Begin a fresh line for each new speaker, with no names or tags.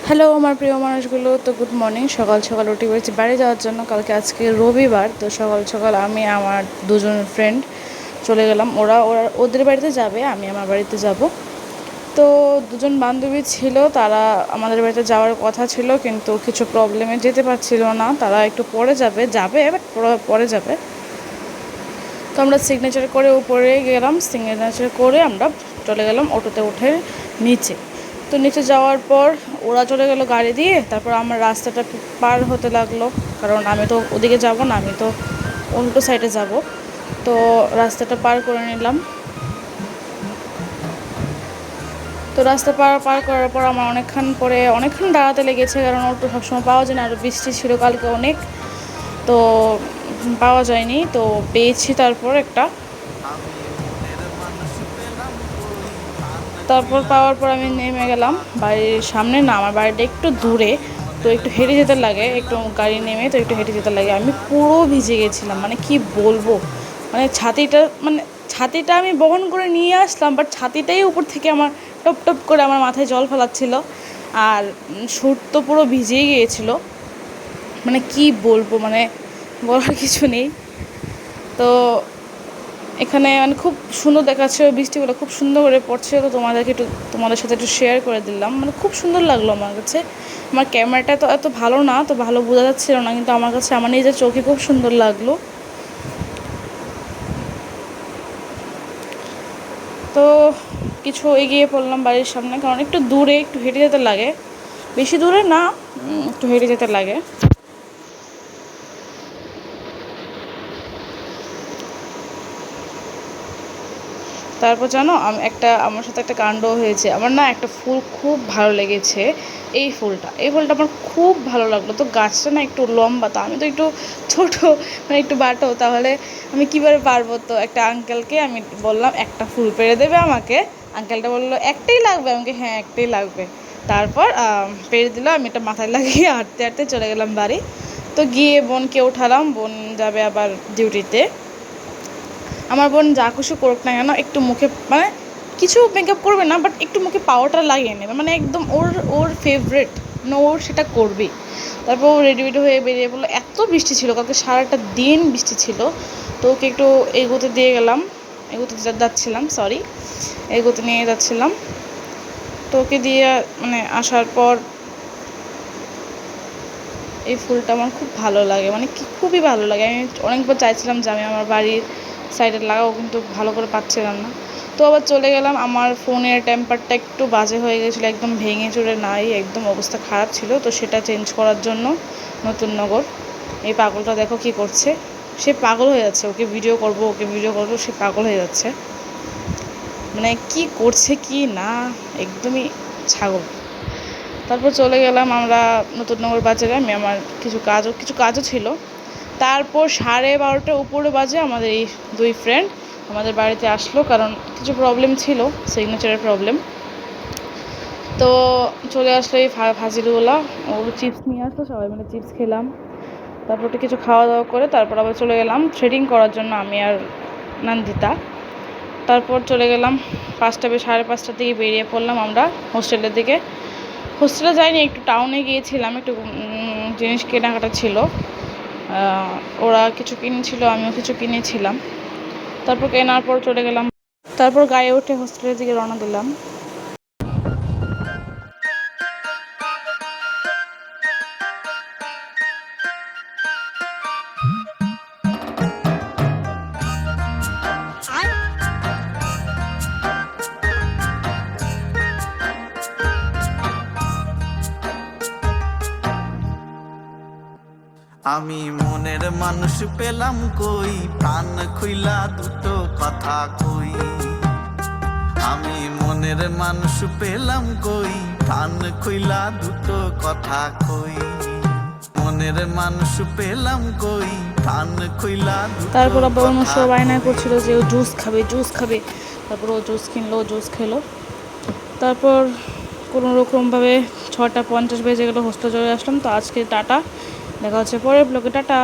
Hello আমার প্রিয় মানুষগুলো, তো গুড মর্নিং। সকাল সকাল উঠে পড়েছি বাড়ি যাওয়ার জন্য। আজকে রবিবার, তো সকাল সকাল আমি আমার দুজন ফ্রেন্ড চলে গেলাম। ওরা ওদের বাড়িতে যাবে, আমি আমার বাড়িতে যাব। তো দুজন বান্ধবী ছিল, তারা আমাদের বাড়িতে যাওয়ার কথা ছিল, কিন্তু কিছু প্রবলেমে যেতে পারছিল না। তারা একটু পরে যাবে বাট পরে যাবে। তো আমরা সিগনেচার করে উপরে গেলাম, সিগনেচার করে আমরা চলে গেলাম অটোতে উঠে নিচে। তো নিচে যাওয়ার পর ওরা চলে গেল গাড়ি দিয়ে। তারপর আমার রাস্তাটা পার হতে লাগলো, কারণ আমি তো ওদিকে যাব না, আমি তো উল্টো সাইডে যাব। তো রাস্তাটা পার করে নিলাম। তো রাস্তা পার করার পর আমার অনেকক্ষণ দাঁড়াতে লেগেছে, কারণ অটো সবসময় পাওয়া যায় না। আর বৃষ্টি ছিল কালকে অনেক, তো পাওয়া যায়নি। তো পেয়েছি তারপর একটা। তারপর পাওয়ার পর আমি নেমে গেলাম বাড়ির সামনে। না, আমার বাড়িটা একটু দূরে, তো একটু হেঁটে যেতে লাগে, একটু গাড়ি নেমে তো একটু হেঁটে যেতে লাগে। আমি পুরো ভিজে গেছিলাম, মানে কি বলবো। ছাতিটা আমি বহন করে নিয়ে আসলাম, বাট ছাতিটাই উপর থেকে আমার টপ টপ করে আমার মাথায় জল ফেলাচ্ছিল। আর সুট তো পুরো ভিজেই গিয়েছিল, মানে কি বলবো, মানে বলার কিছু নেই। তো এখানে মানে খুব সুন্দর দেখাচ্ছে, বৃষ্টিগুলো খুব সুন্দর করে পড়ছে। তো তোমাদের সাথে একটু শেয়ার করে দিলাম, মানে খুব সুন্দর লাগলো আমার কাছে। আমার ক্যামেরাটা তো এত ভালো না, তো ভালো বোঝা যাচ্ছিল না, কিন্তু আমার কাছে আমার নিজের চোখে খুব সুন্দর লাগলো। তো কিছু এগিয়ে পড়লাম বাড়ির সামনে, কারণ একটু দূরে, একটু হেঁটে যেতে লাগে। বেশি দূরে না, একটু হেঁটে যেতে লাগে। তারপর জানো, আমার সাথে একটা কাণ্ড হয়েছে। আমার না একটা ফুল খুব ভালো লেগেছে। এই ফুলটা আমার খুব ভালো লাগলো। তো গাছটা না একটু লম্বা, তো আমি তো একটু ছোট, মানে একটু বাটো, তাহলে আমি কীভাবে পারবো। তো একটা আঙ্কেলকে আমি বললাম একটা ফুল পেড়ে দেবে আমাকে। আঙ্কেলটা বললো একটাই লাগবে আমাকে। হ্যাঁ, একটাই লাগবে। তারপর পেড়ে দিল, আমি এটা মাথায় লাগিয়ে হাঁটতে হাঁটতে চলে গেলাম বাড়ি। তো গিয়ে বোনকে উঠালাম, বোন যাবে আবার ডিউটিতে। আমার বোন যা খুশি করুক না কেন, একটু মুখে মানে কিছু মেকআপ করবে না, বাট একটু মুখে পাউডার লাগিয়ে নেবে, মানে একদম ওর ওর ফেভারেট, মানে ওর সেটা করবেই। তারপর ও রেডি হয়ে বেরিয়ে পড়লো। এত বৃষ্টি ছিল কালকে, সারাটা দিন বৃষ্টি ছিল। তো ওকে একটু এগোতে নিয়ে যাচ্ছিলাম। তো ওকে দিয়ে মানে আসার পর এই ফুলটা আমার খুব ভালো লাগে, মানে কি খুবই ভালো লাগে। আমি অনেকবার চাইছিলাম যে আমি আমার বাড়ির সাইডে লাগাবো, কিন্তু ভালো করে পাচ্ছিলাম না। তো আবার চলে গেলাম। আমার ফোনের টেম্পারটা একটু বাজে হয়ে গেছিলো, একদম ভেঙে চুরে নাই, একদম অবস্থা খারাপ ছিল। তো সেটা চেঞ্জ করার জন্য নতুন নগর। এই পাগলটা দেখো কি করছে, সে পাগল হয়ে যাচ্ছে। ওকে ভিডিও করবো, সে পাগল হয়ে যাচ্ছে, মানে কি করছে কি না, একদমই ছাগল। তারপর চলে গেলাম আমরা নতুননগর বাজারে। আমি আমার কিছু কাজও ছিল। তারপর 12:30টার উপরে বাজে আমাদের এই দুই ফ্রেন্ড আমাদের বাড়িতে আসলো, কারণ কিছু প্রবলেম ছিল, সিগনেচারের প্রবলেম। তো চলে আসলো এই ফাজিলগুলা। ও চিপস নিয়ে আসলো, সবাই মিলে চিপস খেলাম। তারপর একটু কিছু খাওয়া দাওয়া করে তারপর আবার চলে গেলাম থ্রেডিং করার জন্য, আমি আর নন্দিতা। তারপর চলে গেলাম 5:30টার দিকে বেরিয়ে পড়লাম আমরা হোস্টেলের দিকে। হোস্টেলে যাইনি, একটু টাউনে গিয়েছিলাম, একটু জিনিস কেনাকাটা ছিল। ওরা কিছু কিনেছিল, আমিও কিছু কিনেছিলাম। তারপর কেনার পর চলে গেলাম, তারপর গায়ে উঠে হোস্টেলের দিকে রওনা দিলাম।
আমি মনের মানুষ পেলাম কই, প্রাণ খুইলা দুটো কথা কই। আমি মনের মানুষ পেলাম কই, প্রাণ খুইলা দুটো কথা কই। মনের মানুষ পেলাম কই, প্রাণ খুইলা।
তারপর আবার অন্য সব বায়না করছিল যে ও জুস খাবে। তারপর ও জুস খেলো। তারপর কোনো রকমভাবে 6:50 বেজে গেলো, হোস্টেল চলে আসলাম। তো আজকে টাটা, দেখা হচ্ছে পরের ব্লগে, টাটা।